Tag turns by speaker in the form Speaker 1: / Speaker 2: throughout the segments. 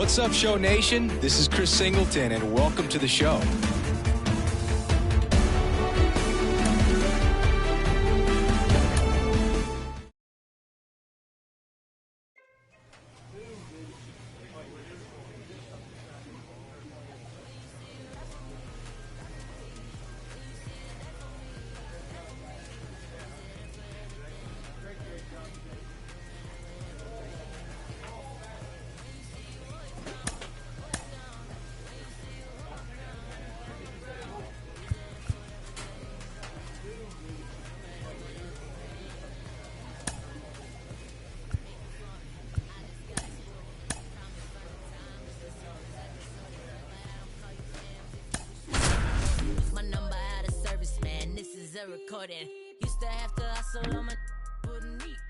Speaker 1: What's up, Show Nation? This is Chris Singleton, and welcome to the show.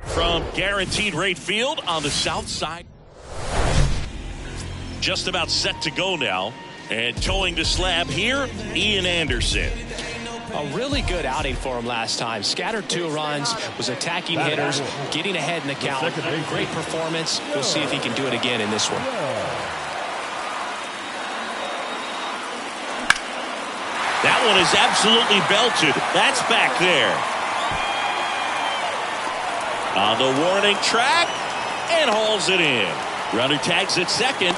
Speaker 2: From Guaranteed Rate Field on the south side. Just about set to go now. And towing the slab here, Ian Anderson.
Speaker 3: A really good outing for him last time. Scattered 2 runs, was attacking hitters, getting ahead in the count. Great performance. We'll see if he can do it again in this one.
Speaker 2: That one is absolutely belted. That's back there. On the warning track and hauls it in. Runner tags at second.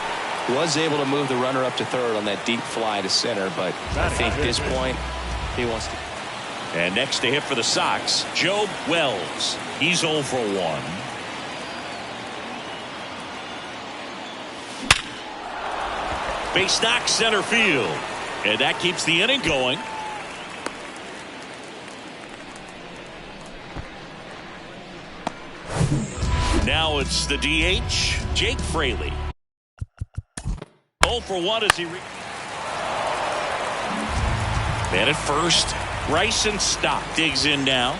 Speaker 3: Was able to move the runner up to third on that deep fly to center, but I think at this point he wants to.
Speaker 2: And next to hit for the Sox, Joe Wells. He's 0 for 1. Base knock center field. And that keeps the inning going. Now it's the DH, Jake Fraley. 0 for 1 as he man at first. Bryson Stock digs in now.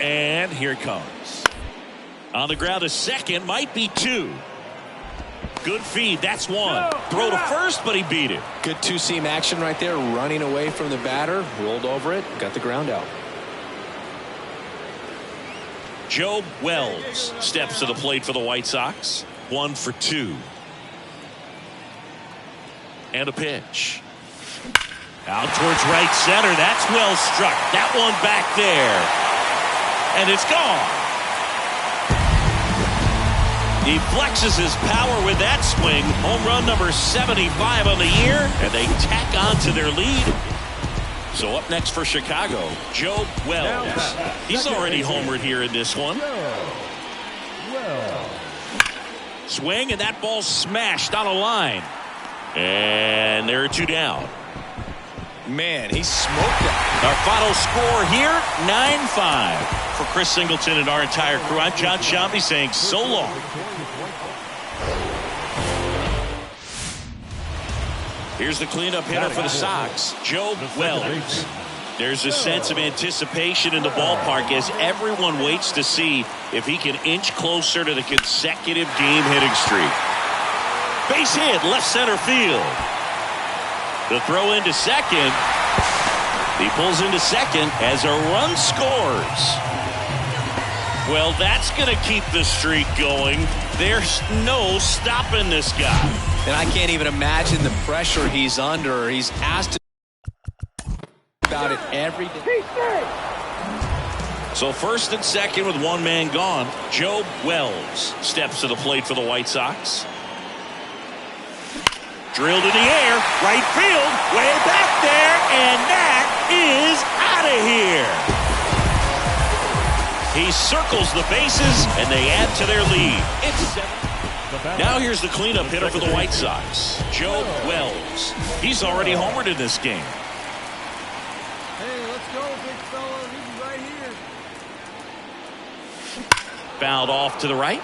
Speaker 2: And here it comes. On the ground, a second, might be 2. Good feed, that's 1. Throw to first, but he beat it.
Speaker 3: Good 2-seam action right there, running away from the batter, rolled over it, got the ground out.
Speaker 2: Joe Wells steps to the plate for the White Sox. 1 for 2. And a pitch. Out towards right center. That's well struck. That one back there. And it's gone. He flexes his power with that swing. Home run number 75 on the year. And they tack on to their lead. So up next for Chicago, Joe Wells. He's already homered here in this one. Swing, and that ball smashed on a line. And there are 2 down.
Speaker 1: Man, he smoked that.
Speaker 2: Our final score here, 9-5. For Chris Singleton and our entire crew, I'm John Shambi saying so long. Here's the cleanup hitter for the Sox, Joe Wells. There's a sense of anticipation in the ballpark as everyone waits to see if he can inch closer to the consecutive game hitting streak. Base hit, left center field. The throw into second. He pulls into second as a run scores. Well, that's going to keep the streak going. There's no stopping this guy.
Speaker 3: And I can't even imagine the pressure he's under. He's asked about it every day.
Speaker 2: So first and second with 1 man gone, Joe Wells steps to the plate for the White Sox. Drilled in the air, right field, way back there, and that is out of here. He circles the bases, and they add to their lead. It's 7. Now here's the cleanup hitter for the White Sox, Joe Wells. He's already homered in this game.
Speaker 4: Hey, let's go, big fella. He's right here.
Speaker 2: Fouled off to the right.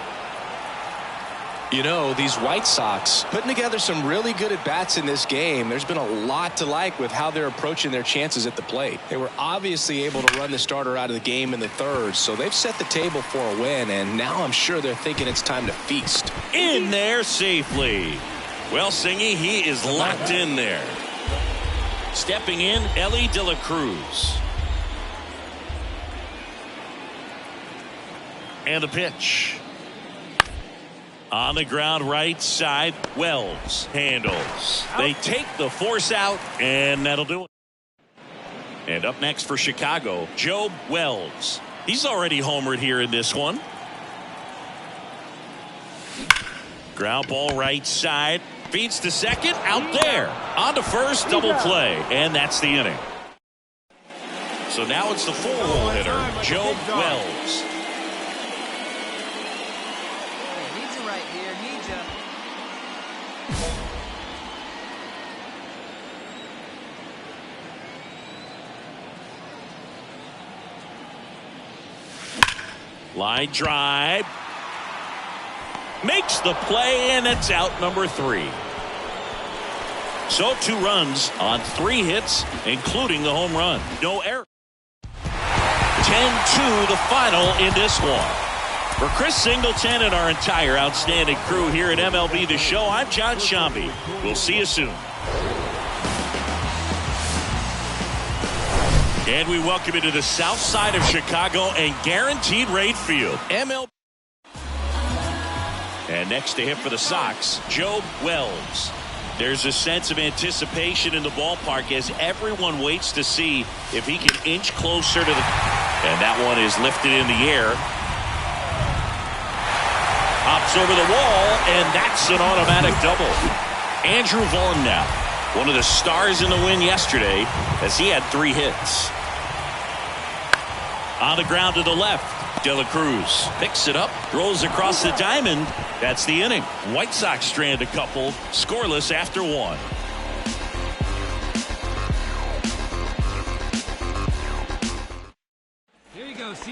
Speaker 3: You know, these White Sox putting together some really good at-bats in this game. There's been a lot to like with how they're approaching their chances at the plate. They were obviously able to run the starter out of the game in the third, so they've set the table for a win, and now I'm sure they're thinking it's time to feast.
Speaker 2: In there safely. Well, Singy, he is locked in there. Stepping in, Ellie De La Cruz. And the pitch. On the ground right side, Wells handles. They take the force out, and that'll do it. And up next for Chicago, Joe Wells. He's already homered here in this one. Ground ball right side. Feeds to second. Out there. On to first. Double play. And that's the inning. So now it's the 4-hole hitter, Joe Wells.
Speaker 5: Need you right here. Need you.
Speaker 2: Line drive. Makes the play, and it's out number 3. So 2 runs on 3 hits, including the home run. No error. 10-2 the final in this one. For Chris Singleton and our entire outstanding crew here at MLB The Show, I'm John Shambi. We'll see you soon. And we welcome you to the south side of Chicago and Guaranteed Rate Field. MLB. And next to hit for the Sox, Joe Wells. There's a sense of anticipation in the ballpark as everyone waits to see if he can inch closer to the... And that one is lifted in the air. Hops over the wall, and that's an automatic double. Andrew Vaughn now, one of the stars in the win yesterday, as he had 3 hits. On the ground to the left. De La Cruz picks it up, rolls across the diamond. That's the inning. White Sox strand a couple, scoreless after 1.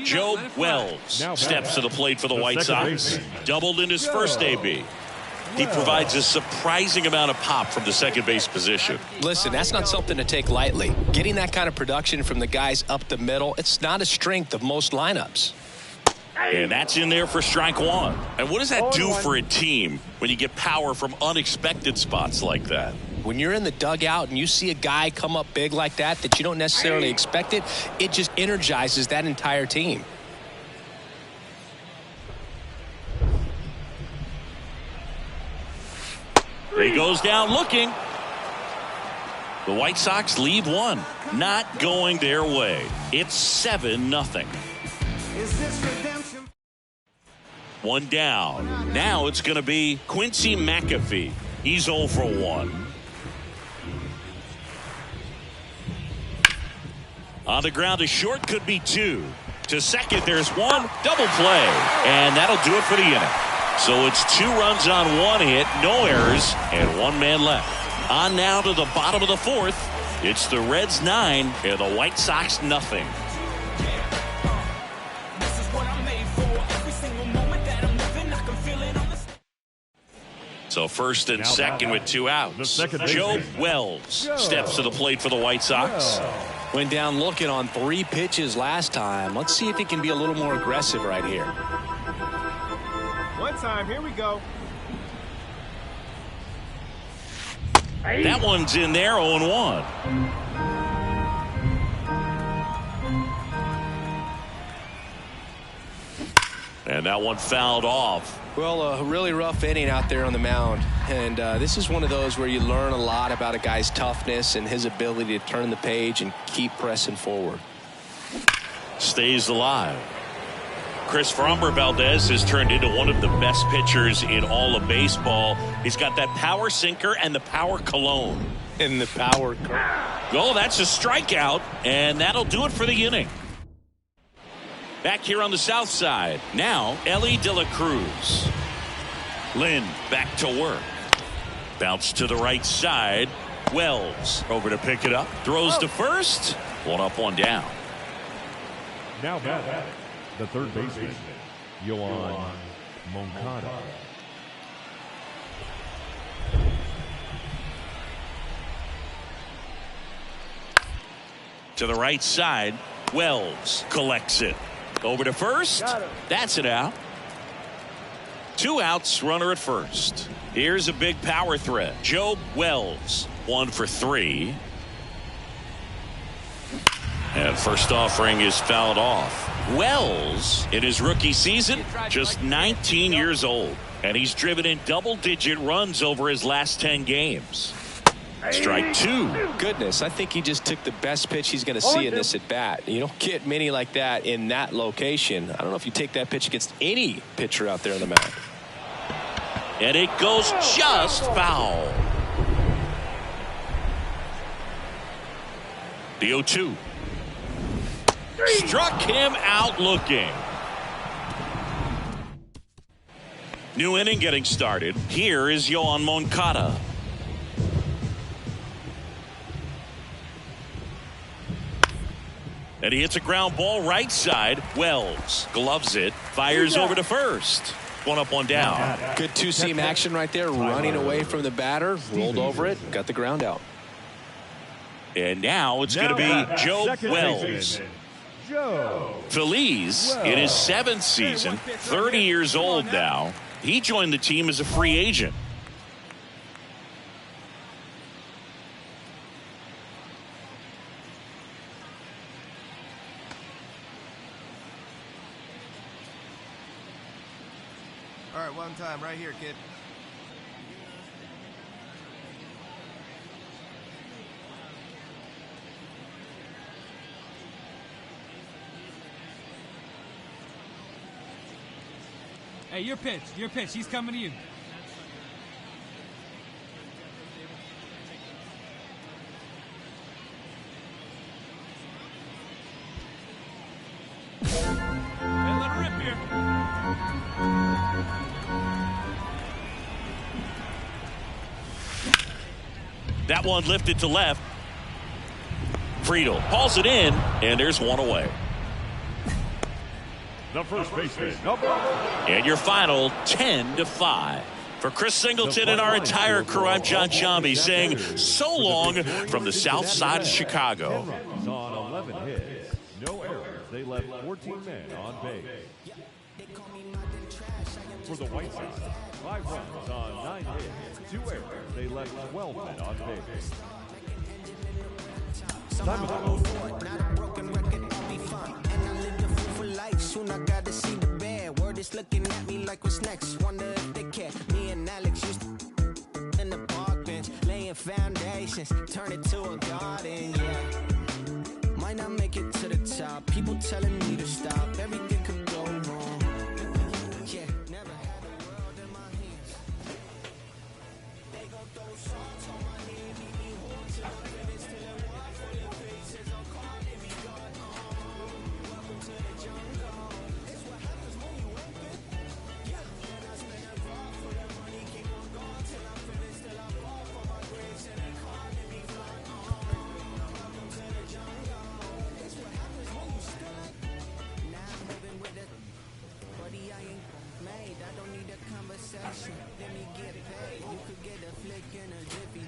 Speaker 2: Joe Wells steps to the plate for the White Sox. Doubled in his first AB. He provides a surprising amount of pop from the second base position.
Speaker 3: Listen, that's not something to take lightly. Getting that kind of production from the guys up the middle, it's not a strength of most lineups.
Speaker 2: And that's in there for strike 1. And what does that do for a team when you get power from unexpected spots like that?
Speaker 3: When you're in the dugout and you see a guy come up big like that you don't necessarily expect it, it just energizes that entire team.
Speaker 2: He goes down looking. The White Sox lead 1. Not going their way. It's 7-0.
Speaker 4: Is this redemption?
Speaker 2: 1 down. Now it's going to be Quincy McAfee. He's 0 for 1. On the ground to short, could be 2. To second, there's 1. Double play. And that'll do it for the inning. So it's 2 runs on 1 hit, no errors, and 1 man left. On now to the bottom of the 4th. It's the Reds 9 and the White Sox nothing. So first and second with 2 outs. Joe Wells steps to the plate for the White Sox.
Speaker 3: Went down looking on 3 pitches last time. Let's see if he can be a little more aggressive right here.
Speaker 4: One time, here we go.
Speaker 2: That one's in there, 0-1. And that one fouled off.
Speaker 3: Well, a really rough inning out there on the mound. And this is one of those where you learn a lot about a guy's toughness and his ability to turn the page and keep pressing forward.
Speaker 2: Stays alive. Chris Framber Valdez has turned into one of the best pitchers in all of baseball. He's got that power sinker and the power cologne.
Speaker 3: And the power.
Speaker 2: Oh, that's a strikeout, and that'll do it for the inning. Back here on the south side, now Ellie De La Cruz. Lynn back to work. Bounce to the right side. Wells over to pick it up. Throws to first. 1 up, 1 down.
Speaker 6: Now back, the third baseman, Yohan Moncada.
Speaker 2: To the right side, Wells collects it. Over to first. That's it out. 2 outs, runner at first. Here's a big power threat. Joe Wells, 1 for 3. And first offering is fouled off. Wells, in his rookie season, just 19 years old. And he's driven in double-digit runs over his last 10 games. Strike two.
Speaker 3: Goodness, I think he just took the best pitch he's going to see in this at-bat. You don't get many like that in that location. I don't know if you take that pitch against any pitcher out there on the mound.
Speaker 2: And it goes just foul. The 0-2. Struck him out looking. New inning getting started. Here is Yoan Moncada. And he hits a ground ball right side. Wells gloves it, fires over to first. One up, one down.
Speaker 3: Good two-seam action right there, running away from the batter, rolled over it, got the ground out.
Speaker 2: And now it's going to be Joe Wells. Feliz in his 7th season, 30 years old now. He joined the team as a free agent.
Speaker 4: All right, one time right here, kid.
Speaker 7: Hey, your pitch. Your pitch. He's coming to you. Hey, let her rip here.
Speaker 2: That one lifted to left. Friedel hauls it in, and there's one away.
Speaker 6: The first baseman,
Speaker 2: And your final 10-5. For Chris Singleton and our entire crew, I'm John Chambi saying so long from the south side of Chicago.
Speaker 6: 10 runs on 11 hits. No errors. They left 14 men on base. For the White Sox, 5 runs on 9 hits. 2 errors. They left 12 men on base. Time of
Speaker 8: Soon I gotta see the bad. Word is looking at me like what's next. Wonder if they care. Me and Alex used to in the park bench, laying foundations, turn it to a garden, yeah. Might not make it to the top. People telling me to stop. Everything could go wrong. Yeah, never had the world in my hands. They gon' throw shots on my head, leave me warm till I finish till I walk for your faces. I'm calling me God. Welcome to the jungle. Let me get paid. You could get a flick in a jiffy.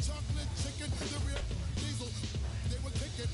Speaker 9: Chocolate chicken, the real diesel. They were kicking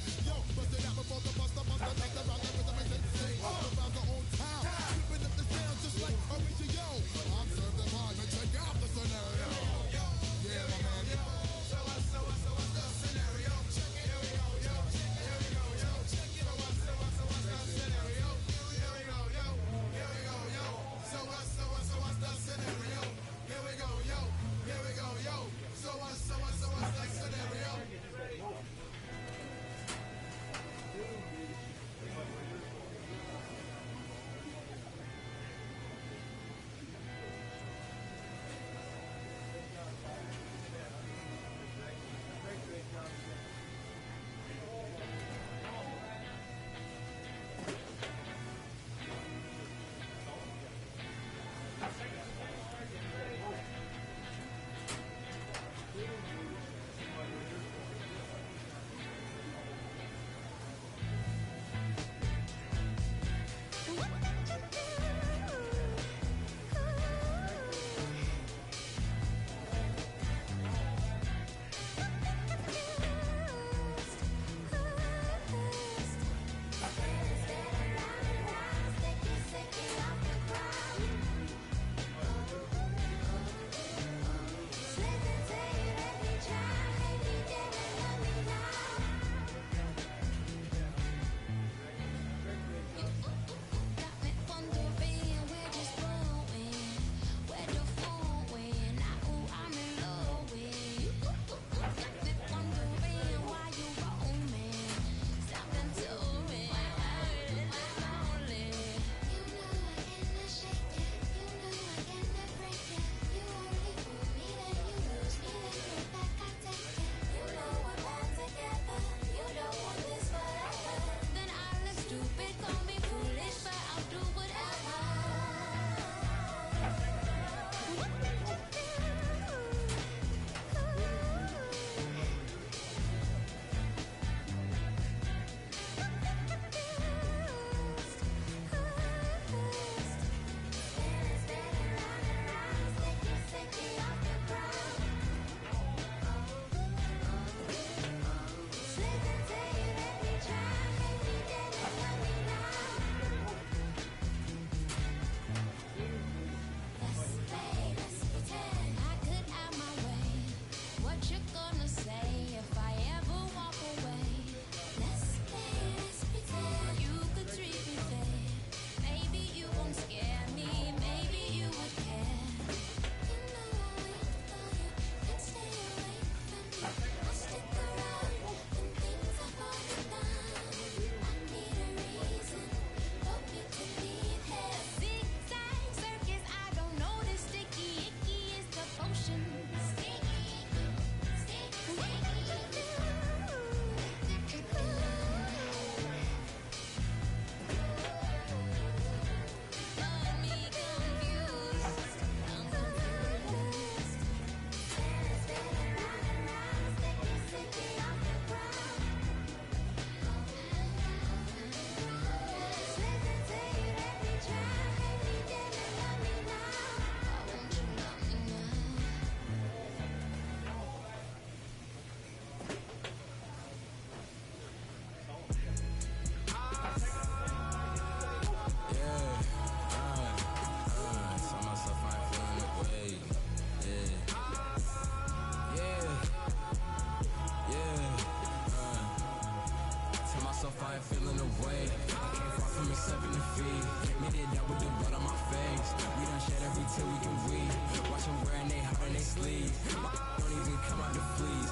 Speaker 8: myself, I ain't feeling away. I came far from accepting defeat. Made it out with the blood on my face. We done shed every tear we can weed. Watch them wearing they heart and they sleeves. Don't even come out the fleas.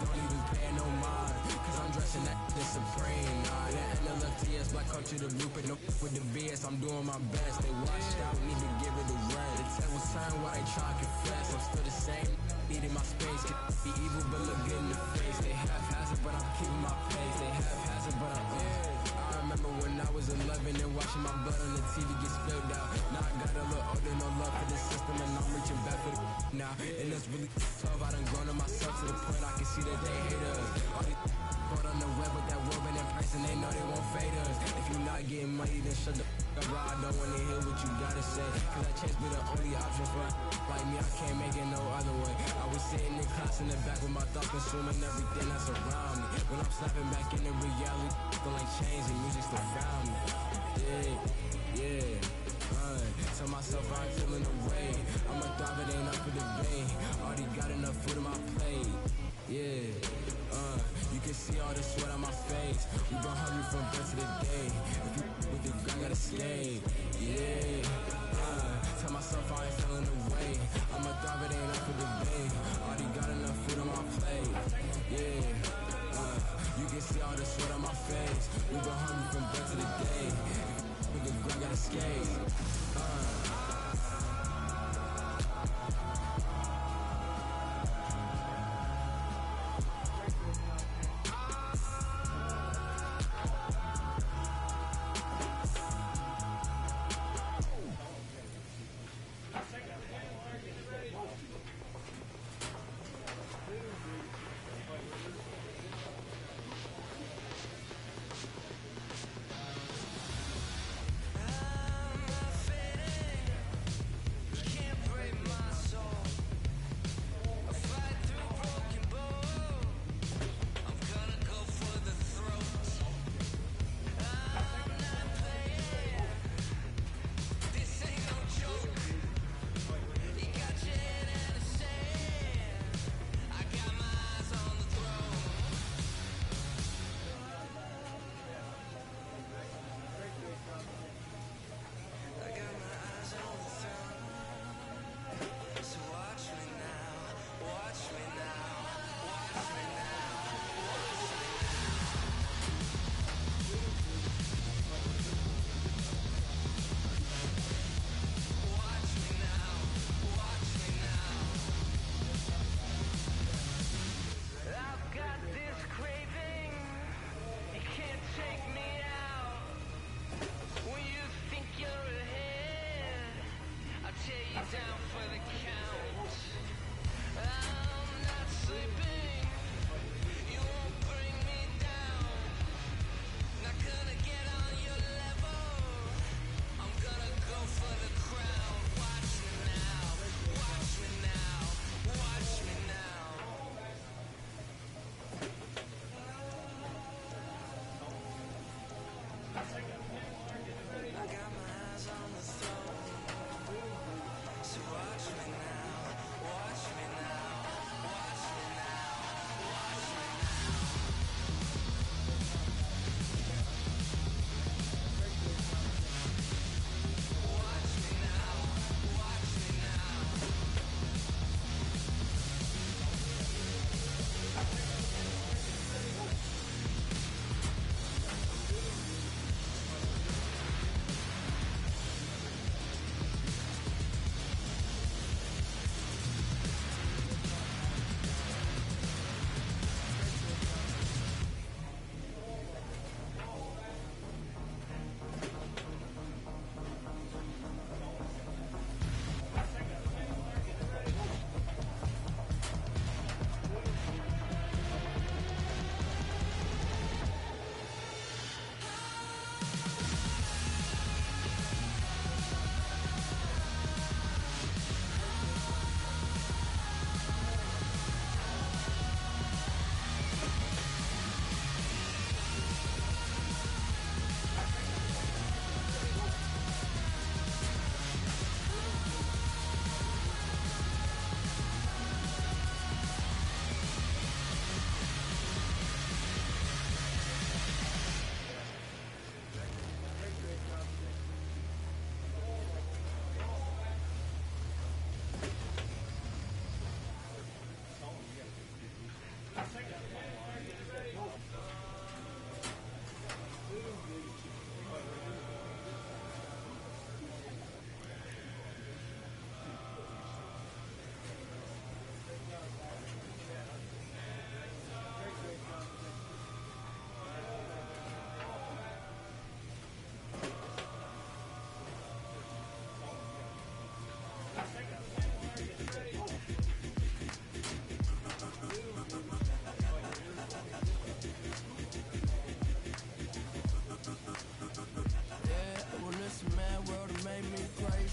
Speaker 8: Don't even pay no mind. Cause I'm dressing that the supreme. Nah, that NLFTS, black culture, the blueprint, no with the BS. I'm doing my best. They washed out, need to give it a rest. The tables turn while they try to confess. I'm still the same. Needing my space. Can be evil, but look good in the face. They haphazard, but I'm keeping my pace. They haphazard, but I remember when I was 11 and watching my blood on the TV get spilled out. Now I got a little older, no love for the system, and I'm reaching back for the now. And it's really tough. I done grown on myself to the point I can see that they hate us. All these brought on the web with that woman in price, and they know they won't fade us. If you're not getting money, then shut the up, bro. I don't wanna hear what you gotta say. Cause that chance be the only option for like me. I can't make it no other way. I was sitting in class in the back with my thoughts consuming everything that's around me. When I'm snapping back into reality, still ain't changed and music still found me. Yeah. Tell myself I ain't feeling away. I'ma thrive, it ain't up for debate. Already got enough food on my plate. Yeah. You can see all the sweat on my face. We been hungry from birth to the day. If you with the I gotta escape. Yeah. Tell myself I ain't feeling away. I'ma thrive, it ain't up for debate. Already got enough food on my plate. Yeah. You can see all the sweat on my face. We been hungry from birth to the day. With the I gotta escape.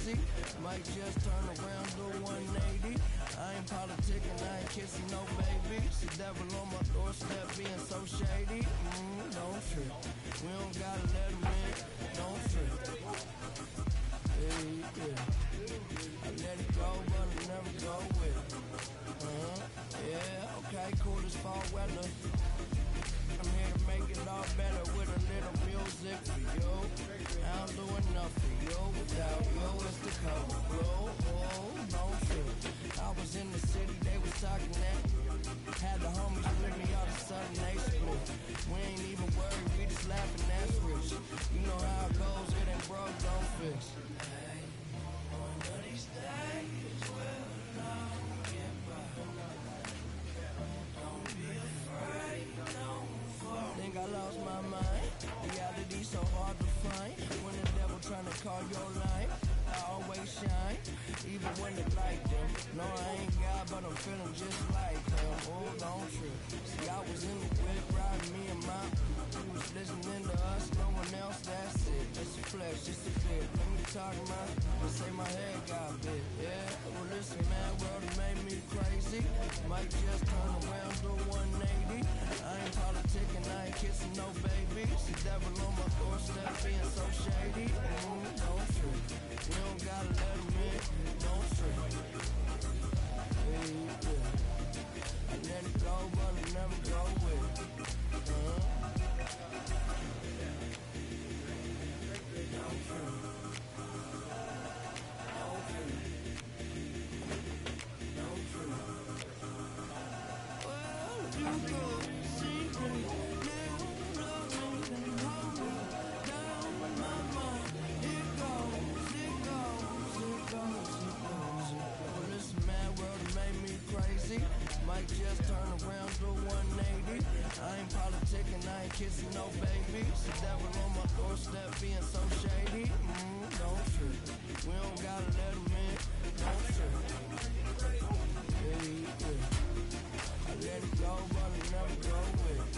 Speaker 8: crazy. Might just turn around, do 180. I ain't politicking, I ain't kissing no babies. The devil on my doorstep being so shady. Don't trip. We don't gotta let him in. Don't trip. Yeah. I let it go, but I never go with it. Yeah, okay, cool as fall weather. I'm here to make it all better with a little music for you. I don't do enough for you. Without you, it's the cover blue. Don't trip. I was in the city, they was talking that. Had the homies with me, all of a sudden they split. We ain't even worried, we just laughing, that's rich. You know how it goes, it ain't broke, don't fix. Hey, one of these days, well, I'll get by. Don't be afraid, don't fall. Think I lost my mind. Reality so hard to find. When the devil tryna call your line, I always shine, even when it like them. No, I ain't God, but I'm feeling just like him. Oh, don't trip. See, I was in the whip, riding me and my. He was listening to us, no one else, that's it. Just a flex, just a bit. Let me talk, man. Say my head got bit, yeah. Well, listen, man, world it made me crazy. Might just turn around, do 180. I ain't politicking, I ain't kissing no babies. The devil on my doorstep being so shady. Don't trip. We don't gotta let him in. Don't trip. Yeah. I let it go, but I never go with it. Don't trip. Don't trip. Well, you go see me now, loving and holding down my mind. It goes. Well, listen, man, world it made me crazy. Might just turn around, do 180. I ain't politicking, I ain't kissing no babies. The devil on my doorstep being so shady. Don't trip. We don't gotta let him in. Don't trip. Yeah. I let it go, but I never go with it.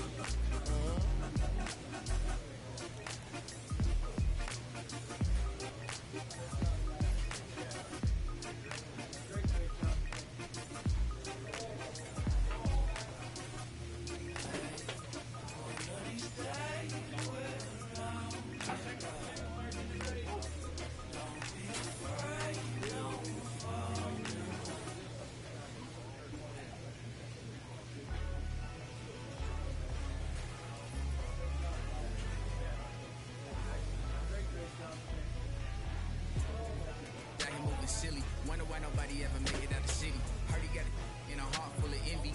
Speaker 9: Silly. Wonder why nobody ever make it out the city. Heard he got it in a heart full of envy.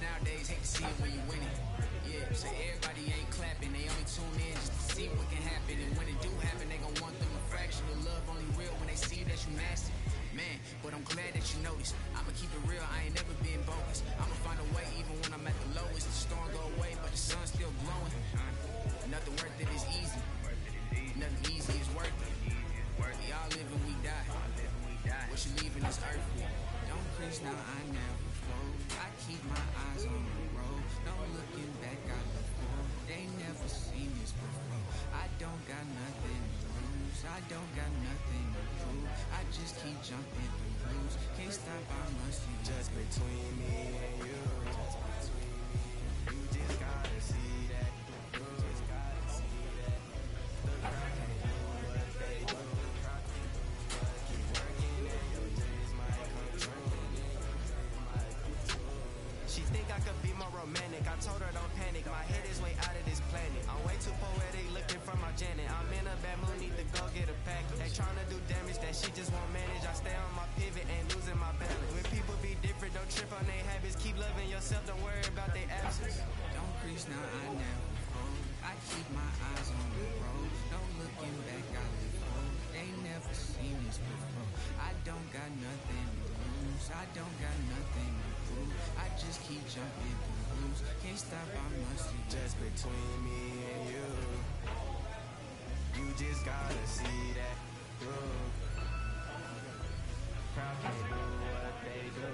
Speaker 9: Nowadays, hate to see it when you win it. Yeah, so everybody ain't clapping. They only tune in just to see what can happen. And when it do happen, they gon' want them a fraction of love. Only real when they see that you master. Man, but I'm glad that you noticed. I'ma keep it real, I ain't never been bogus. I'ma find a way even when I'm at the lowest. The storm go away, but the sun's still glowing. Nothing worth it is easy. Nothing easy is worth it. We all live and we die. What you leaving this earth with? Don't crease, now I never fold. I keep my eyes on the road. No looking back, I look forward. They never seen this before. I don't got nothing to lose. I don't got nothing to prove. I just keep jumping through blues. Can't stop, I must be
Speaker 8: just between me and you. You just gotta see that. You just gotta see that. The girl can't do what they do. She think I could be more romantic. I told her don't panic. My head is way out of this planet. I'm way too poetic, looking for my Janet. I'm in a bad mood, need to go get a pack. They tryna do damage that she just won't manage. I stay on my pivot, ain't losing my balance. When people be different, don't trip on their habits. Keep loving yourself, don't worry about their absence.
Speaker 9: Don't crease, now I never fold. I keep my eyes on the road. No looking back, I live forward. They never seen this before. I don't got nothing to lose. I don't got nothing to prove. I just keep jumping through blues. Can't stop, I must be
Speaker 8: just between me and you. You just gotta see that through. Crowd can't do what they do.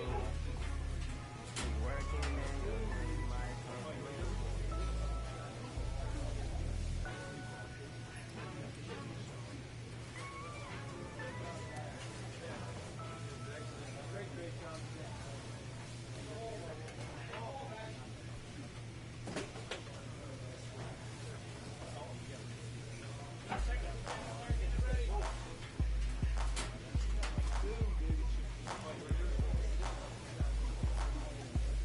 Speaker 8: Keep working and your dream might come through.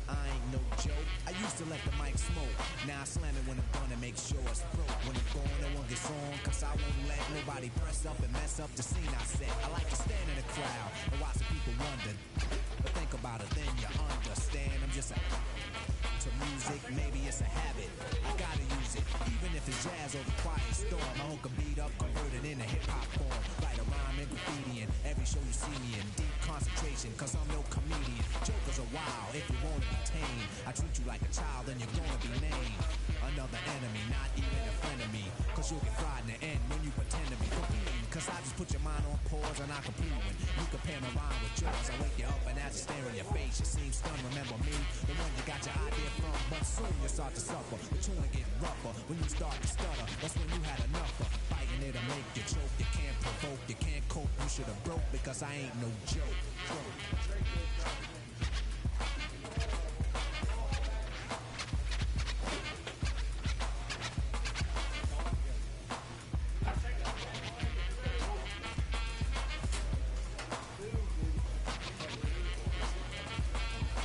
Speaker 8: I ain't no joke. I used to let the mic smoke. Now I slam it when I'm done and make sure it's broke. When I'm gone, no one gets on, cause I won't let nobody press up and mess up the scene I set. I like to stand in the crowd and watch the people wonder. But think about it, then you understand. I'm just a to music, maybe it's a habit. I gotta use it, even if it's jazz or the quiet storm. I hook a beat up, convert it into hip-hop form. Write a rhyme and graffiti in every show you see me in. Deep concentration, cause I'm no comedian. Jokers are wild, if you wanna be tame. I treat you like a child and you're gonna be named another enemy, not even a friend of me. Cause you'll get fried in the end when you pretend to be competing. Cause I just put your mind on pause and I complete when you compare my rhyme with yours. I wake you up and as you stare in your face, you seem stunned. Remember me, the one you got your idea from. But soon you start to suffer, the tune will get rougher. When you start to stutter, that's when you had enough of fighting it'll make you choke. You can't provoke, you can't cope. You should have broke because I ain't no joke.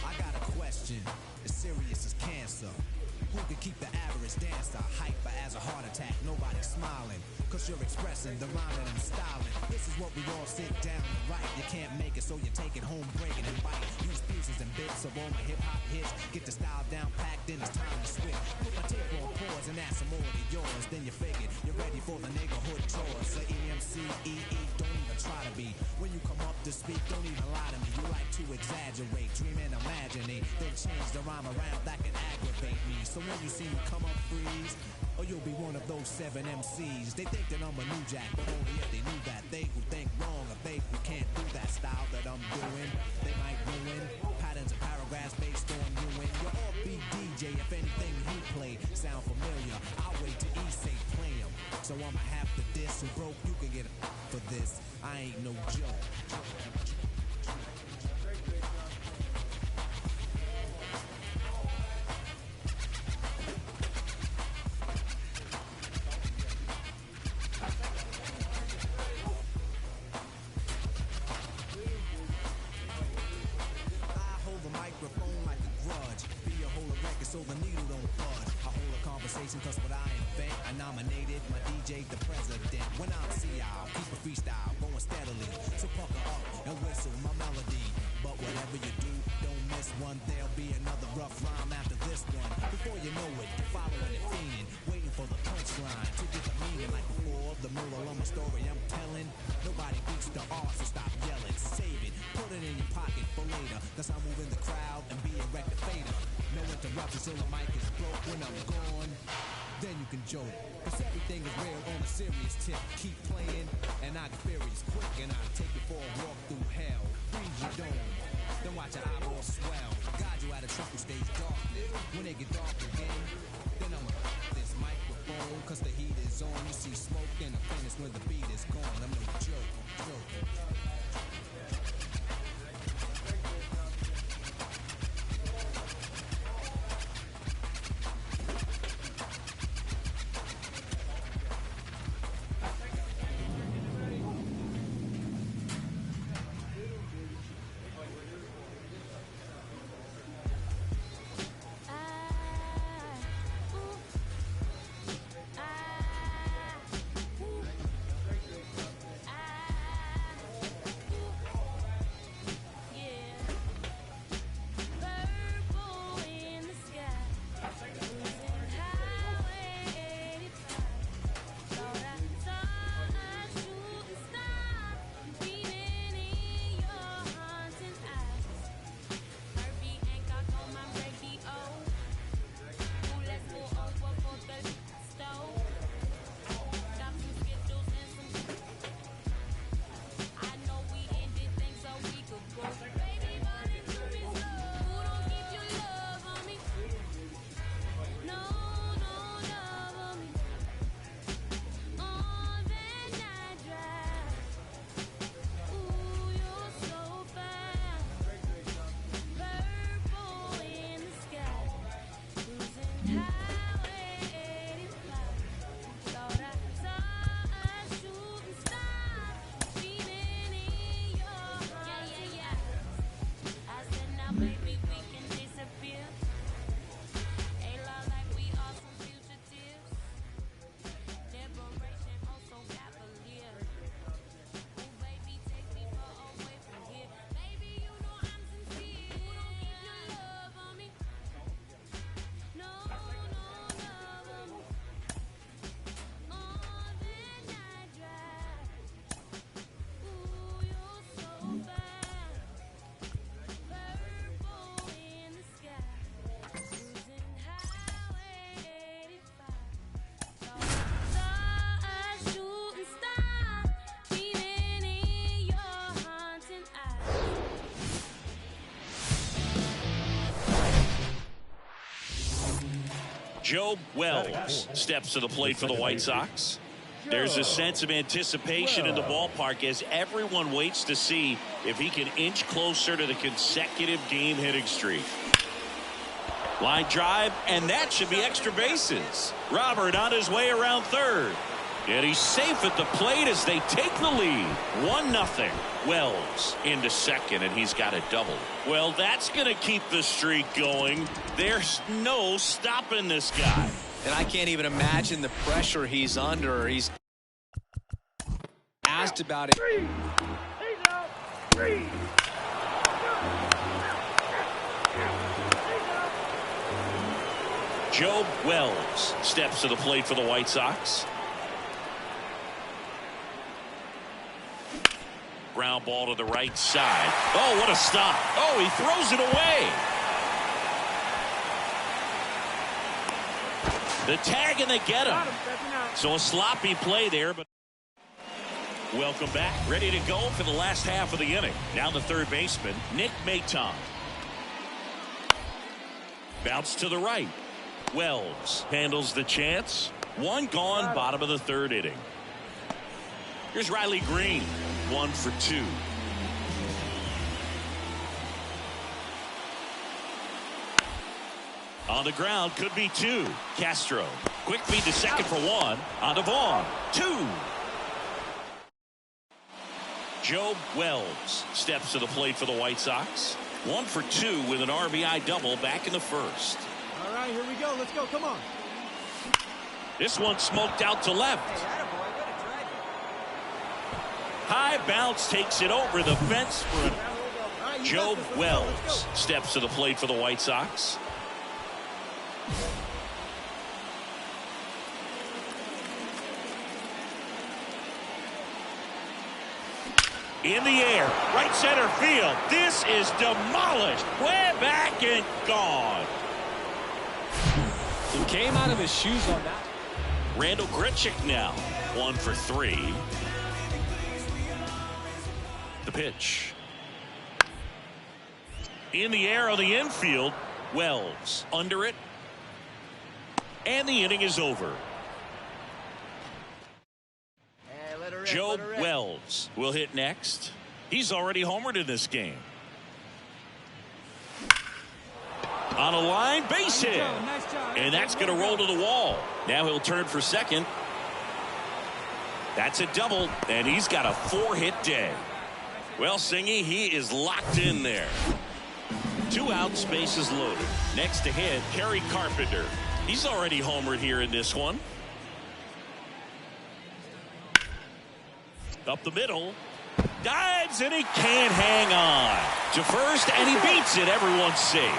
Speaker 8: I got a question, as serious as cancer. Who can keep the average dancer hyper as a heart attack? Nobody's smiling, cause you're expressing the rhyme that I'm styling. This is what we all sit down and write. You can't make it, so you take it home, break it and bite. Use pieces and bits of all my hip-hop hits. Get the style down packed, then it's time to switch. Put my tape on pause and add some more to yours. Then you figured you're ready for the neighborhood chores. So EMC, EE, don't even try to be. When you come up to speak, don't even lie to me. You like to exaggerate, dream and imaginate. Then change the rhyme around, that can aggravate me. So when you see me come up, freeze. Or you'll be one of those 7 MCs. They think that I'm a new jack, but only if they knew that. They who think wrong, or they who can't do that style that I'm doing, they might ruin patterns and paragraphs based on you and your offbeat DJ. If anything he play sound familiar, I'll wait till he say play him. So I'ma have to diss. Who broke, you can get a for this. I ain't no joke. So the needle don't budge. I hold a conversation cause what I invent, I nominated my DJ the president. When I'm I'll keep a freestyle going steadily. So pucker up and whistle my melody. But whatever you do, don't miss one. There'll be another rough rhyme after this one. Before you know it, you're following and fiending, waiting for the punchline to get the meaning like before. The moral of my story I'm telling. Nobody beats the art, so stop yelling. Save it, put it in your pocket for later. Cause I'm moving the crowd and be a rectifier. No interruptions till the mic is broke. When I'm gone, then you can joke. Cause everything is real on a serious tip. Keep playing, and I get furious quick. And I'll take you for a walk through hell. Freeze your dome, then watch your eyeballs swell. Guide you out of trouble stage darkness. When they get dark again, then I'm this microphone. Cause the heat is on. You see smoke and the finish when the beat is gone. I'm no joke.
Speaker 2: Joe Wells steps to the plate for the White Sox. There's a sense of anticipation in the ballpark as everyone waits to see if he can inch closer to the consecutive game hitting streak. Line drive, and that should be extra bases. Robert on his way around third. And he's safe at the plate as they take the lead. 1-0. Wells into second, and he's got a double. Well, that's going to keep the streak going. There's no stopping this guy.
Speaker 3: And I can't even imagine the pressure he's under. He's asked about it.
Speaker 2: Joe Wells steps to the plate for the White Sox. Ground ball to the right side. Oh, what a stop. Oh, he throws it away. The tag, and they get him. So a sloppy play there, but welcome back. Ready to go for the last half of the inning. Now the third baseman, Nick Maton. Bounce to the right. Wells handles the chance. One gone, bottom of the third inning. Here's Riley Green. 1 for 2. On the ground, could be 2. Castro. Quick feed to second for 1. On to Vaughn. 2. Joe Wells steps to the plate for the White Sox. 1 for 2 with an RBI double back in the first.
Speaker 4: All right, here we go. Let's go. Come on.
Speaker 2: This one smoked out to left. High bounce takes it over the fence for him. Joe Wells steps to the plate for the White Sox. In the air, right center field. This is demolished. Way back and gone.
Speaker 3: He came out of his shoes on that.
Speaker 2: Randall Grichuk now 1 for 3. The pitch. In the air on the infield. Wells under it. And the inning is over. Joe Wells will hit next. He's already homered in this game. On a line, base hit. And that's going to roll to the wall. Now he'll turn for second. That's a double, and he's got a 4-hit day. Well, Singy, he is locked in there. 2 outs, bases loaded. Next to hit, Kerry Carpenter. He's already homered here in this one. Up the middle. Dives, and he can't hang on. To first, and he beats it. Everyone's safe.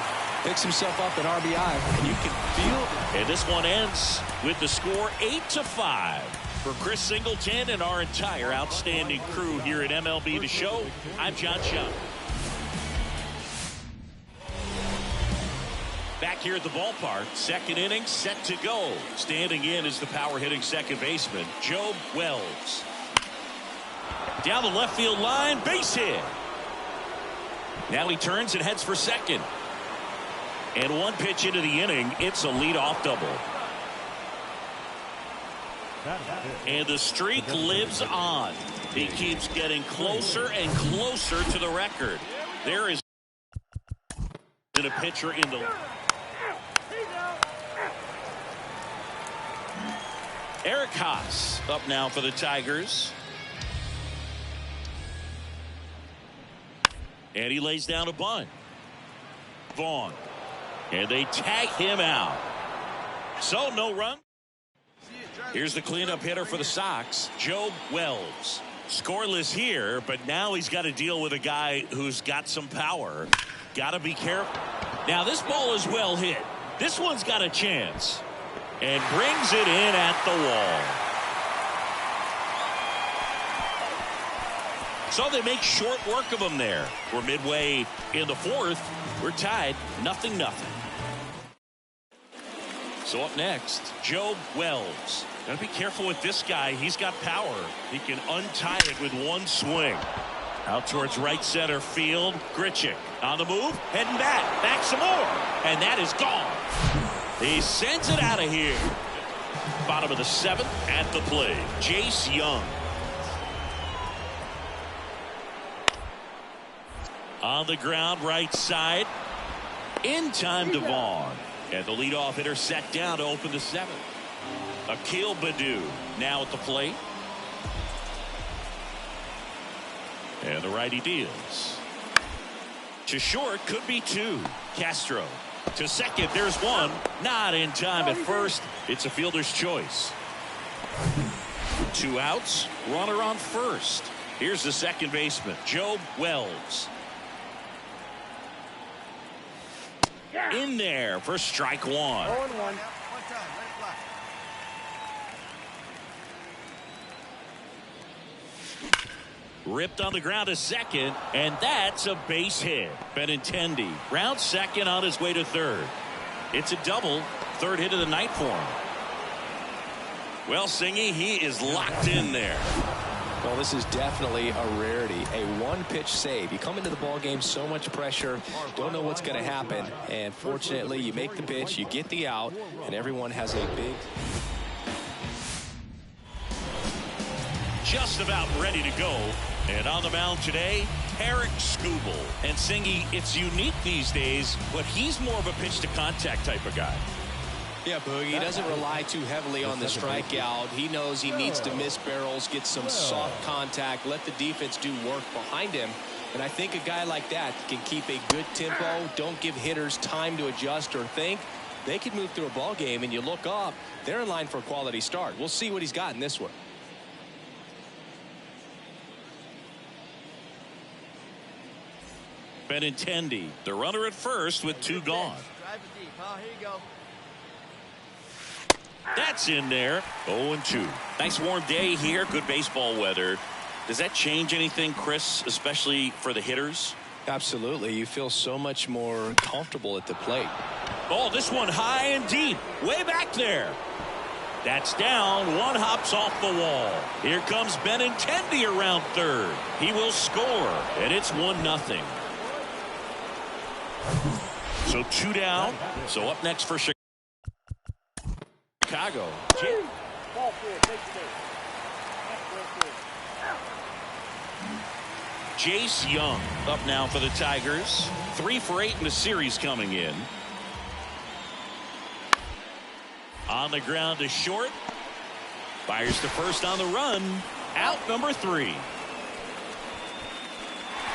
Speaker 3: Picks himself up at RBI, and you can feel it.
Speaker 2: And this one ends with the score 8-5. For Chris Singleton and our entire outstanding crew here at MLB The Show, I'm John Chung. Back here at the ballpark, second inning set to go. Standing in is the power hitting second baseman, Joe Wells. Down the left field line, base hit. Now he turns and heads for second. And one pitch into the inning, it's a leadoff double. And the streak lives on. He keeps getting closer and closer to the record. There is a pitcher in the... Eric Haas up now for the Tigers. And he lays down a bunt. Vaughn. And they tag him out. So no run. Here's the cleanup hitter for the Sox, Joe Wells. Scoreless here, but now he's got to deal with a guy who's got some power. Got to be careful. Now this ball is well hit. This one's got a chance. And brings it in at the wall. So they make short work of him there. We're midway in the fourth. We're tied 0-0. So up next, Joe Wells. Gotta be careful with this guy. He's got power. He can untie it with one swing. Out towards right center field. Grichuk on the move. Heading back. Back some more. And that is gone. He sends it out of here. Bottom of the 7th at the plate, Jace Young. On the ground, right side. In time to Vaughn. And the leadoff hitter set down to open the 7th. Akil Baddoo now at the plate. And the righty deals. To short, could be 2. Castro to second. There's 1. Not in time at first. It's a fielder's choice. 2 outs. Runner on first. Here's the second baseman, Joe Wells. In there for strike 1.
Speaker 4: 0-1.
Speaker 2: Ripped on the ground to second, and that's a base hit. Benintendi round second on his way to third. It's a double. 3rd hit of the night for him. Well, Singy, he is locked in there.
Speaker 3: Well, this is definitely a rarity. A one-pitch save. You come into the ball game, so much pressure, don't know what's going to happen, and fortunately, you make the pitch, you get the out, and everyone has a big.
Speaker 2: Just about ready to go. And on the mound today, Tarek Skubal. And Singy, it's unique these days, but he's more of a pitch-to-contact type of guy.
Speaker 3: Yeah, Boog, he doesn't rely too heavily on the strikeout. He knows he needs to miss barrels, get some soft contact, let the defense do work behind him. And I think a guy like that can keep a good tempo, don't give hitters time to adjust or think. They could move through a ball game, and you look up, they're in line for a quality start. We'll see what he's got in this one.
Speaker 2: Benintendi, the runner at first with 2 gone.
Speaker 4: Drive it deep, huh? Here you go.
Speaker 2: That's in there. 0-2. Nice warm day here. Good baseball weather. Does that change anything, Chris, especially for the hitters?
Speaker 3: Absolutely. You feel so much more comfortable at the plate.
Speaker 2: Oh, this one high and deep. Way back there. That's down. 1 hops off the wall. Here comes Benintendi around third. He will score, and it's 1-0. So 2 down. So up next for Chicago. Jace Young up now for the Tigers. 3 for 8 in the series coming in. On the ground to short. Fires to first on the run. Out number 3.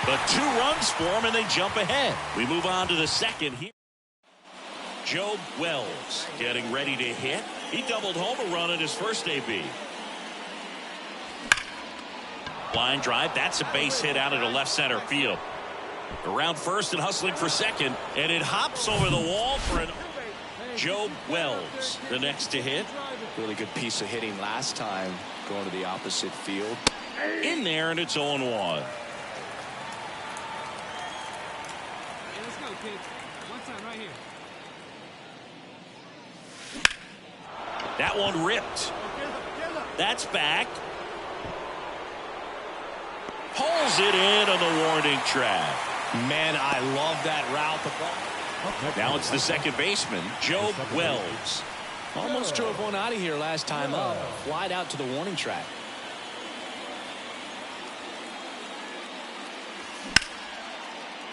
Speaker 2: But 2 runs for him, and they jump ahead. We move on to the second here. Joe Wells getting ready to hit. He doubled home a run in his first AB. Line drive. That's a base hit out into left center field. Around first and hustling for second, and it hops over the wall for an Joe Wells, the next to hit.
Speaker 3: Really good piece of hitting last time, going to the opposite field.
Speaker 2: In there, and it's 0-1.
Speaker 7: Hey, let's go, kids. One time right here.
Speaker 2: That one ripped. That's back. Pulls it in on the warning track.
Speaker 3: Man, I love that route.
Speaker 2: Now it's the second baseman, Joe Wells.
Speaker 3: Almost drove one out of here last time up. Flied out to the warning track.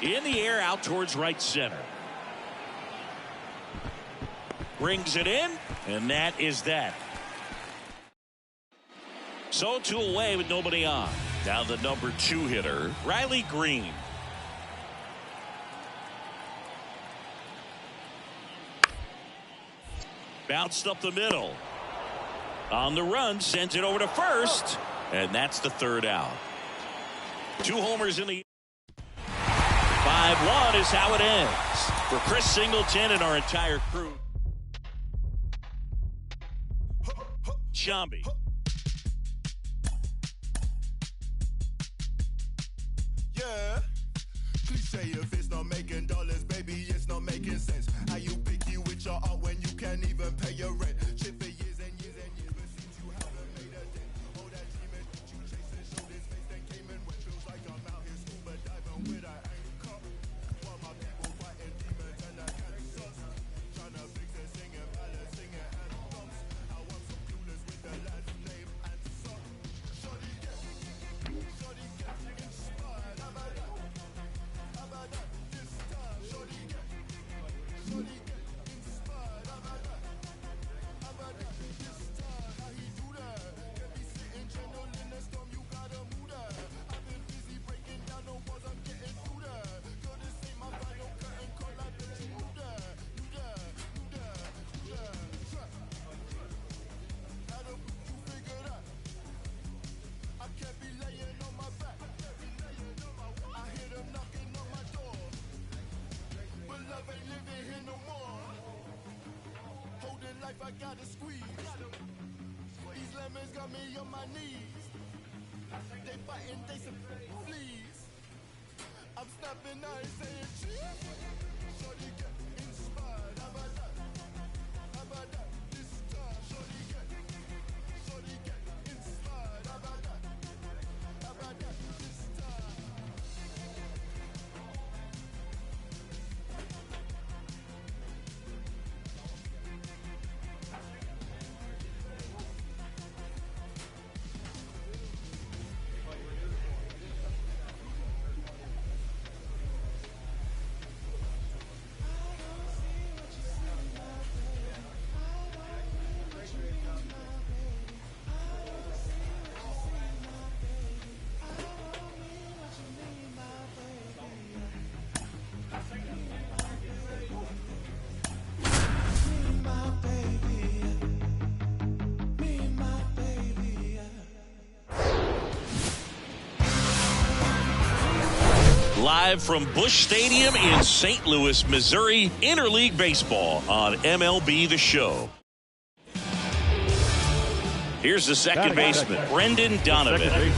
Speaker 2: In the air out towards right center. Brings it in, and that is that. So 2 away with nobody on. Now the number 2 hitter, Riley Green. Bounced up the middle. On the run, sends it over to first, and that's the 3rd out. 2 homers in the 5-1 is how it ends. For Chris Singleton and our entire crew. Shambi.
Speaker 10: Yeah. Cliche if it's not making dollars, baby, it's not making sense. How you picky with your art when you can't even pay your rent? Shit for years and years and years, but since you haven't made a dent. All that dreaming that you chasing, showed his face, then came and went. Feels like I'm out here scuba diving with an anchor. While my people fighting demons and the cancers. Trying to fix it, singing gotta squeeze. These lemons got me on my knees. They fighting, they some fleas. I'm snapping now and saying cheese. Shorty get inspired. How about that? How about that? This time, shorty get inspired. How about that? How about that? This time.
Speaker 2: Live from Busch Stadium in St. Louis, Missouri, interleague baseball on MLB The Show. Here's the second baseman, Brendan Donovan.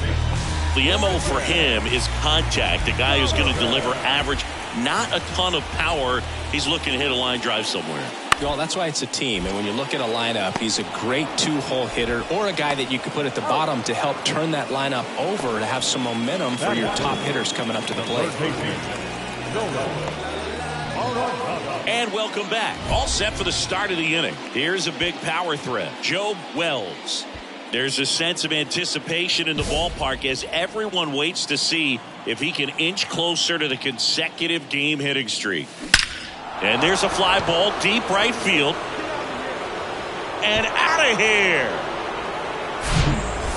Speaker 2: The MO for him is contact, a guy who's going to deliver average, not a ton of power. He's looking to hit a line drive somewhere.
Speaker 3: Well, that's why it's a team. And when you look at a lineup, he's a great two-hole hitter or a guy that you could put at the bottom to help turn that lineup over to have some momentum for your top hitters coming up to the plate.
Speaker 2: And welcome back. All set for the start of the inning. Here's a big power threat, Joe Wells. There's a sense of anticipation in the ballpark as everyone waits to see if he can inch closer to the consecutive game hitting streak. And there's a fly ball deep right field. And out of here.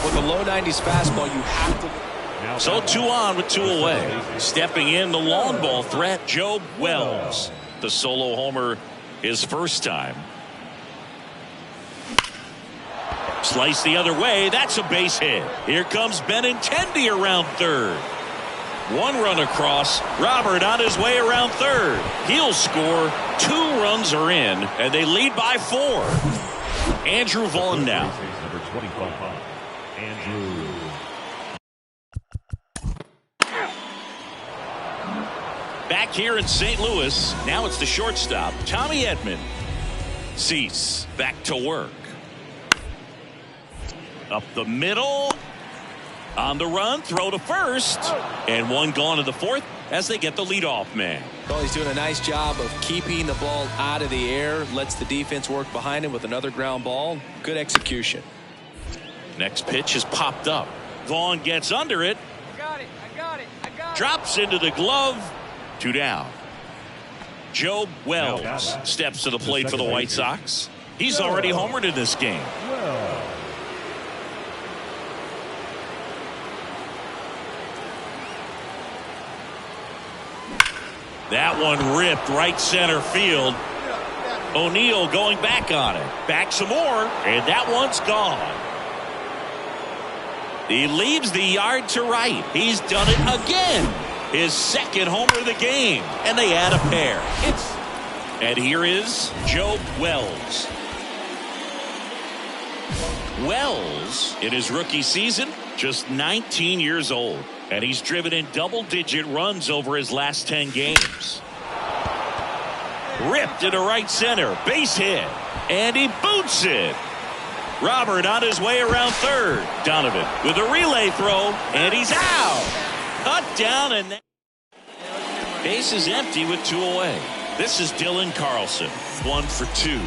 Speaker 3: With a low 90s fastball, you have to.
Speaker 2: So 2 on with 2 away. Stepping in the long ball threat, Joe Wells. The solo homer his first time. Slice the other way. That's a base hit. Here comes Benintendi around third. 1 run across. Robert on his way around third. He'll score. 2 runs are in, and they lead by 4. Andrew Vaughn now.
Speaker 6: Number 25, Andrew.
Speaker 2: Back here in St. Louis, now it's the shortstop, Tommy Edman. Cease back to work. Up the middle. On the run, throw to first. And 1 gone to the 4th as they get the leadoff man.
Speaker 3: Well, he's doing a nice job of keeping the ball out of the air. Lets the defense work behind him with another ground ball. Good execution.
Speaker 2: Next pitch is popped up. Vaughn gets under it.
Speaker 5: I got it.
Speaker 2: Drops into the glove. 2 down. Joe Wells steps to the plate for the White Sox. He's already homered in this game. That one ripped right center field. O'Neill going back on it. Back some more, and that one's gone. He leaves the yard to right. He's done it again. His second homer of the game, and they add a pair. And here is Joe Wells. Wells, in his rookie season, just 19 years old. And he's driven in double-digit runs over his last 10 games. Ripped into right center. Base hit. And he boots it. Robert on his way around third. Donovan with a relay throw. And he's out. Cut down and base is empty with 2 away. This is Dylan Carlson. 1 for 2.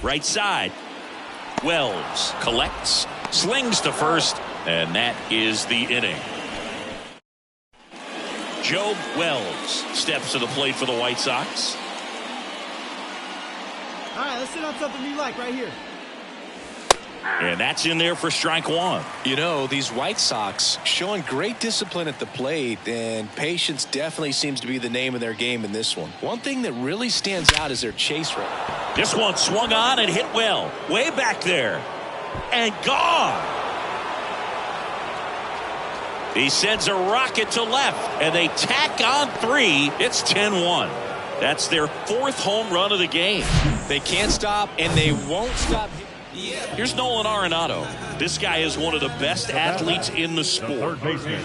Speaker 2: Right side. Wells collects. Slings to first, and that is the inning. Joe Wells steps to the plate for the White Sox.
Speaker 4: All right, let's sit on something you like right here.
Speaker 2: And that's in there for strike 1.
Speaker 3: You know, these White Sox showing great discipline at the plate, and patience definitely seems to be the name of their game in this one. One thing that really stands out is their chase rate.
Speaker 2: This one swung on and hit well. Way back there. And gone. He sends a rocket to left, and they tack on 3. It's 10-1. That's their 4th home run of the game.
Speaker 3: They can't stop, and they won't stop.
Speaker 2: Here's Nolan Arenado. This guy is one of the best athletes in the sport.
Speaker 6: Third baseman,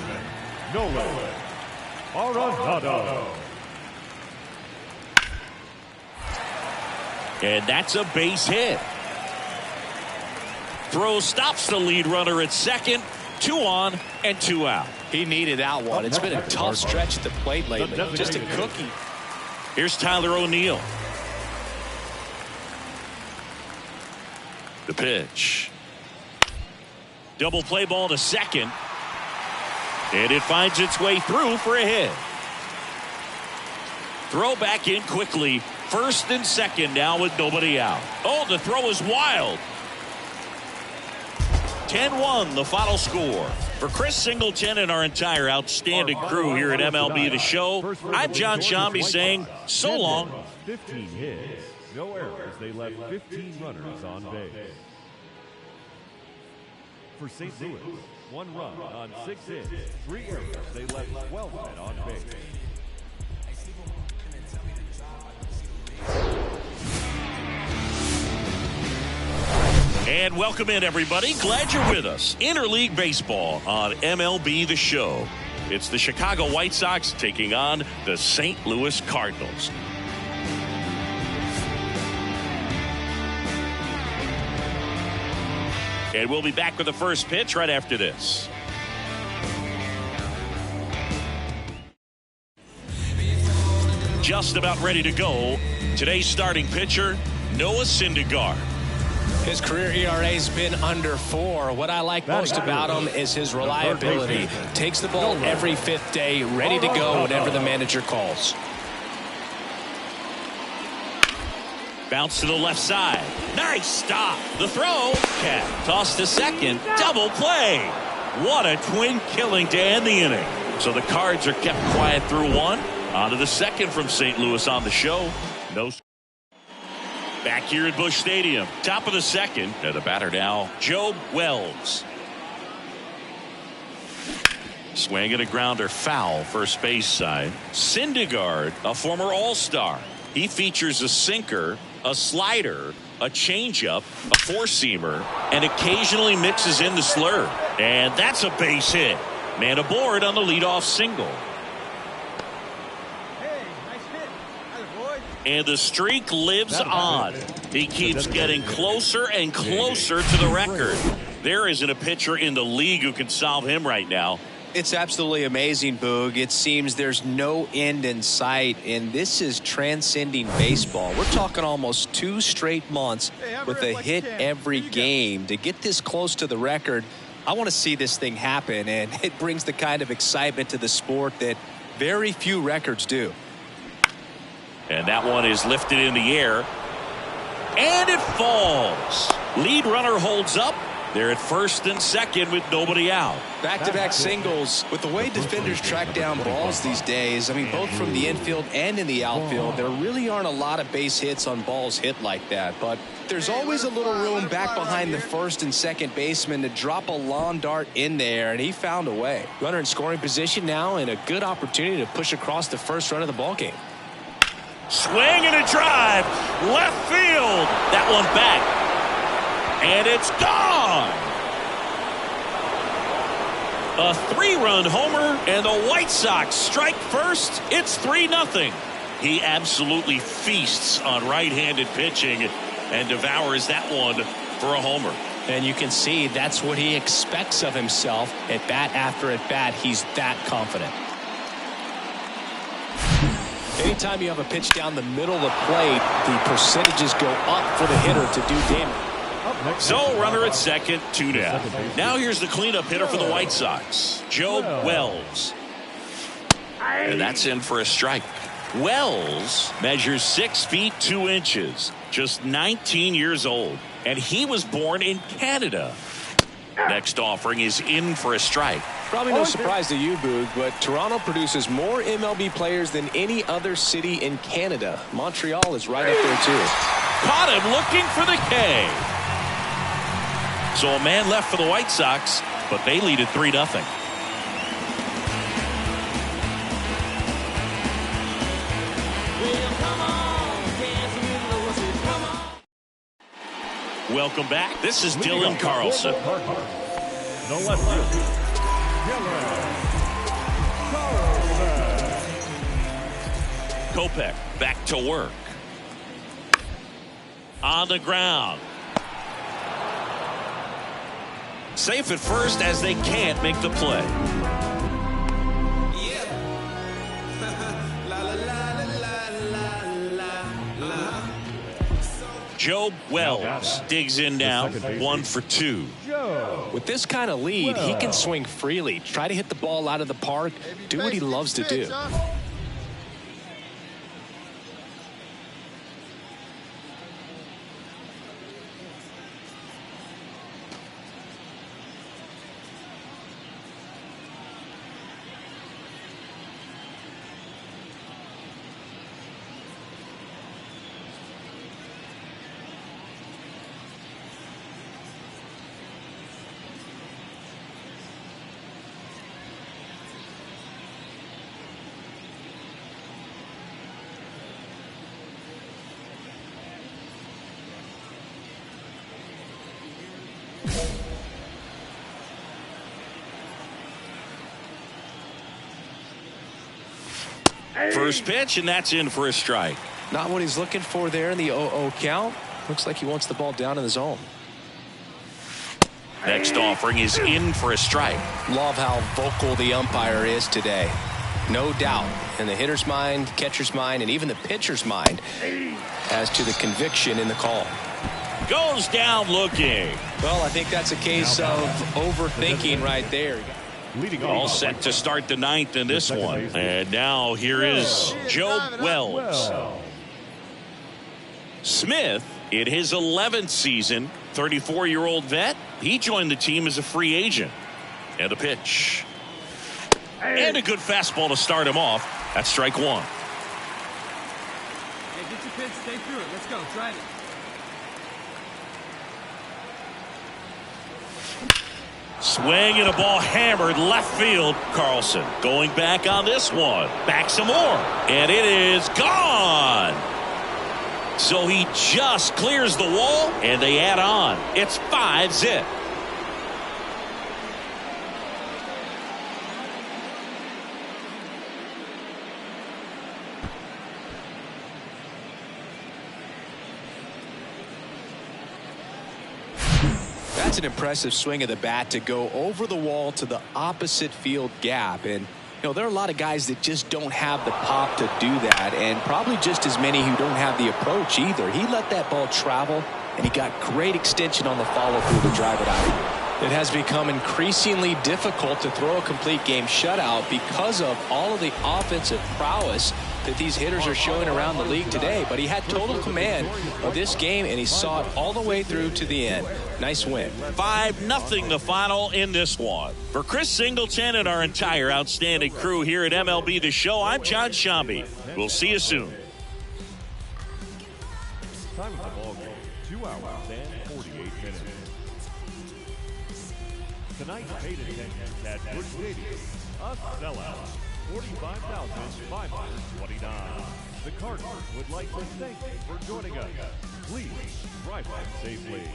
Speaker 6: Nolan Arenado.
Speaker 2: And that's a base hit. Throw stops the lead runner at second. 2 on and 2 out.
Speaker 3: He needed that one. It's been a tough stretch at the plate lately. Just a cookie.
Speaker 2: Here's Tyler O'Neill. The pitch. Double play ball to second. And it finds its way through for a hit. Throw back in quickly. First and second now with nobody out. Oh, the throw is wild. 10-1 the final score. For Chris Singleton and our entire outstanding crew here at MLB The Show, I'm John Shambi saying so long.
Speaker 6: 15 hits, no errors. They left 15 runners on base. For St. Louis, 1 run on 6 hits, 3 errors. They left 12 men on base.
Speaker 2: And welcome in, everybody. Glad you're with us. Interleague Baseball on MLB The Show. It's the Chicago White Sox taking on the St. Louis Cardinals. And we'll be back with the first pitch right after this. Just about ready to go. Today's starting pitcher, Noah Syndergaard.
Speaker 3: His career ERA's been under 4. What I like most about him is his reliability. Takes the ball every 5th day, ready to go whenever the manager calls.
Speaker 2: Bounce to the left side. Nice stop. The throw. Cat tossed to second. Double play. What a twin killing to end the inning. So the Cards are kept quiet through 1. On to the second from St. Louis on the show. No. Back here at Busch Stadium. Top of the second. And the batter now, Joe Wells. Swing and a grounder foul first base side. Syndergaard, a former All-Star. He features a sinker, a slider, a changeup, a four-seamer, and occasionally mixes in the slurve. And that's a base hit. Man aboard on the leadoff single. And the streak lives on. He keeps getting closer and closer to the record. There isn't a pitcher in the league who can solve him right now.
Speaker 3: It's absolutely amazing, Boog. It seems there's no end in sight, and this is transcending baseball. We're talking almost 2 straight months with a hit every game. To get this close to the record, I want to see this thing happen, and it brings the kind of excitement to the sport that very few records do.
Speaker 2: And that one is lifted in the air. And it falls. Lead runner holds up. They're at first and second with nobody out.
Speaker 3: Back-to-back singles. With the way defenders track down balls these days, I mean, both from the infield and in the outfield, there really aren't a lot of base hits on balls hit like that. But there's always a little room back behind the first and second baseman to drop a lawn dart in there, and he found a way. Runner in scoring position now, and a good opportunity to push across the first run of the ballgame.
Speaker 2: Swing and a drive. Left field. That one back. And it's gone. A 3-run homer, and the White Sox strike first. It's 3-0. He absolutely feasts on right-handed pitching and devours that one for a homer.
Speaker 3: And you can see that's what he expects of himself. At bat after at bat, he's that confident. Anytime you have a pitch down the middle of the plate, the percentages go up for the hitter to do damage.
Speaker 2: So runner at second, 2 down. Now here's the cleanup hitter for the White Sox, Joe Wells. And that's in for a strike. Wells measures 6 feet 2 inches, just 19 years old, and he was born in Canada. Next offering is in for a strike.
Speaker 3: Probably no surprise to you, Boog, but Toronto produces more MLB players than any other city in Canada. Montreal is right up there, too.
Speaker 2: Caught him looking for the K. So a man left for the White Sox, but they lead at 3-0.
Speaker 8: We'll
Speaker 2: Welcome back. This is Dylan Carlson.
Speaker 6: The left fielder, Dylan Carlson.
Speaker 2: Kopech back to work. On the ground. Safe at first as they can't make the play. Joe Wells digs in now, 1 for 2.
Speaker 3: With this kind of lead, he can swing freely, try to hit the ball out of the park, do what he loves to do.
Speaker 2: First pitch, and that's in for a strike.
Speaker 3: Not what he's looking for there in the 0-0 count. Looks like he wants the ball down in the zone.
Speaker 2: Next offering is in for a strike.
Speaker 3: Love how vocal the umpire is today. No doubt in the hitter's mind, catcher's mind, and even the pitcher's mind as to the conviction in the call.
Speaker 2: Goes down looking.
Speaker 3: Well, I think that's a case of overthinking right there.
Speaker 2: All set to start the 9th in this one. And now here is Joe Wells. Smith, in his 11th season, 34-year-old vet, he joined the team as a free agent. And a pitch. And a good fastball to start him off. That's strike 1.
Speaker 7: Hey, get your pitch, stay through it. Let's go, drive it.
Speaker 2: Swing and a ball hammered left field. Carlson going back on this one. Back some more. And it is gone. So he just clears the wall and they add on. It's 5-zip.
Speaker 3: That's an impressive swing of the bat to go over the wall to the opposite field gap. And, you know, there are a lot of guys that just don't have the pop to do that, and probably just as many who don't have the approach either. He let that ball travel, and he got great extension on the follow-through to drive it out. It has become increasingly difficult to throw a complete game shutout because of all of the offensive prowess that these hitters are showing around the league today. But he had total command of this game, and he saw it all the way through to the end. Nice win.
Speaker 2: 5-0 the final in this one. For Chris Singleton and our entire outstanding crew here at MLB The Show, I'm John Shambi. We'll see you soon.
Speaker 6: Time of the ball game, 2 hours and 48 minutes. Tonight, paid attention at Busch Stadium, a sellout, 45,529. The Cardinals would like to thank you for joining us. Please drive home safely.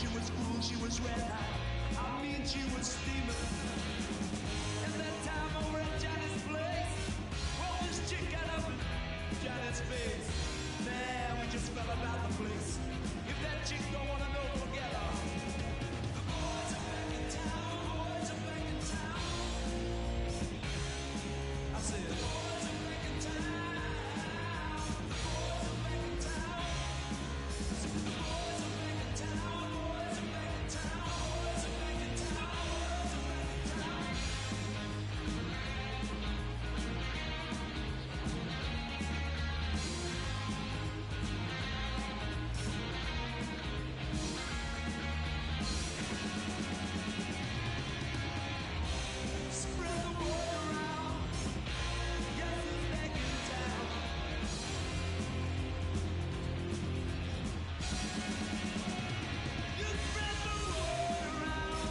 Speaker 10: She was cool, she was red hot. I mean, she was steaming. And that time over at Johnny's place, well, this chick got up in Johnny's face. Man, we just fell about the place. If that chick don't wanna know, forget her. The boys are back in town, the boys are back in town. I said, the boys are back in town. The boys are back in town. I said, the boys are back in town, the boys are back in town, the boys are back in town, the boys are back in town. Spread the word around. Guess who's back in town? You spread the word around.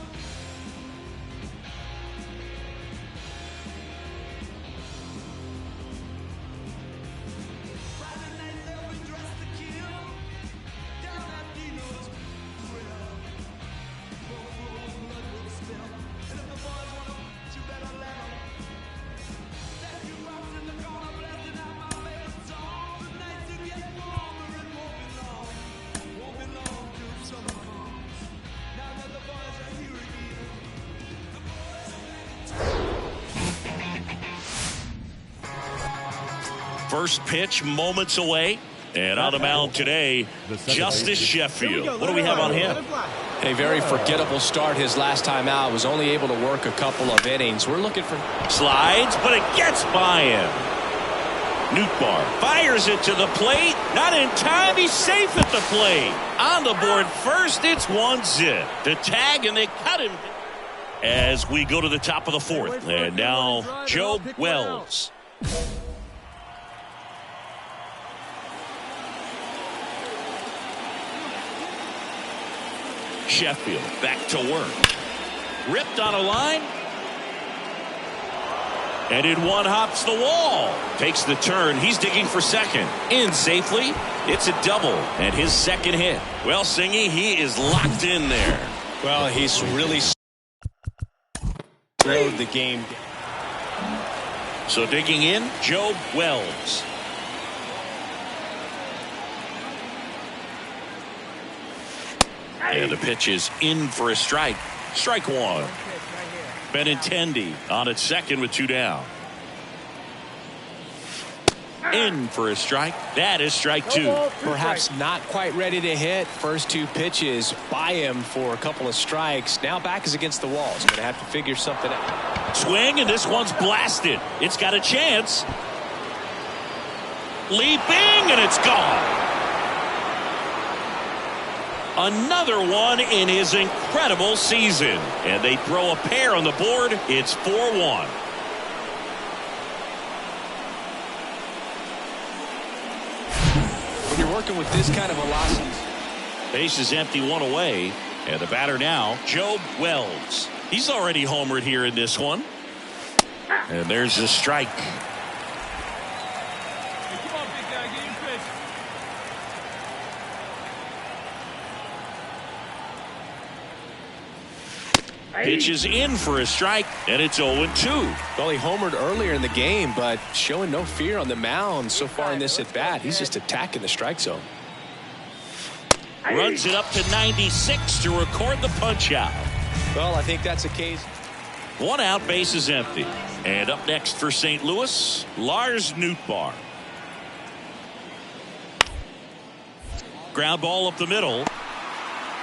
Speaker 10: Friday night they'll be dressed to kill. Down at Dino's grill. Both roads blood will spill. And if the boys wanna, you better let 'em. That you rocks in the corner blasting out my favorite song. The nights will get warmer, it won't be long. Won't be long till summer comes. Now that the boys are here again. The boys are back in town.
Speaker 2: First pitch moments away. And on the mound today, Justice Sheffield. What do we have on him?
Speaker 3: A very forgettable start his last time out. Was only able to work a couple of innings. We're looking for
Speaker 2: Slides, but it gets by him. Nootbaar fires it to the plate. Not in time. He's safe at the plate. On the board first, it's 1-0. The tag, and they cut him. As we go to the top of the fourth. And now, Joe Wells. Sheffield back to work. Ripped on a line. And in one hops the wall. Takes the turn. He's digging for second. In safely. It's a double. And his second hit. Well, Singy, he is locked in there.
Speaker 3: Well, he's really slowed the game.
Speaker 2: So digging in, Joe Wells. And the pitch is in for a strike. Strike one. Benintendi on at second with 2 down. In for a strike. That is strike 2.
Speaker 3: Perhaps not quite ready to hit. First 2 pitches by him for a couple of strikes. Now back is against the wall. He's going to have to figure something out.
Speaker 2: Swing, and this one's blasted. It's got a chance. Leaping, and it's gone. Another one in his incredible season. And they throw a pair on the board. It's 4-1.
Speaker 3: When you're working with this kind of velocity.
Speaker 2: Base is empty, 1 away. And the batter now, Joe Wells. He's already homered here in this one. And there's a strike.
Speaker 7: Hey, come on, big guy, get your pitch.
Speaker 2: Pitch is in for a strike, and it's 0-2.
Speaker 3: Well, he homered earlier in the game, but showing no fear on the mound so far in this at-bat. He's just attacking the strike zone.
Speaker 2: Runs it up to 96 to record the punch-out.
Speaker 3: Well, I think that's a case.
Speaker 2: 1 out, base is empty. And up next for St. Louis, Lars Nootbaar. Ground ball up the middle.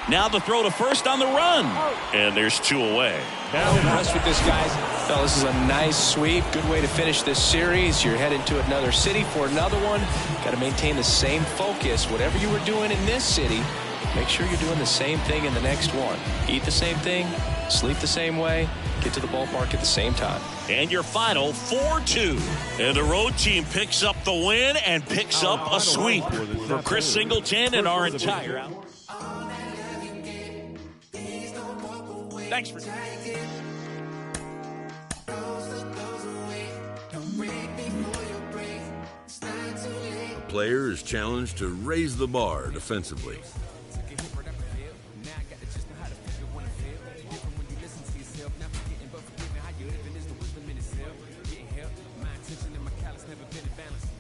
Speaker 2: Now the throw to first on the run. And there's 2 away.
Speaker 3: Now impressed with this, guys. Well, this is a nice sweep. Good way to finish this series. You're heading to another city for another one. Got to maintain the same focus. Whatever you were doing in this city, make sure you're doing the same thing in the next one. Eat the same thing, sleep the same way, get to the ballpark at the same time.
Speaker 2: And your final 4-2. And the road team picks up the win and picks up a sweep. For Chris Singleton and our entire out. Thanks for
Speaker 11: A player is challenged to raise the bar defensively.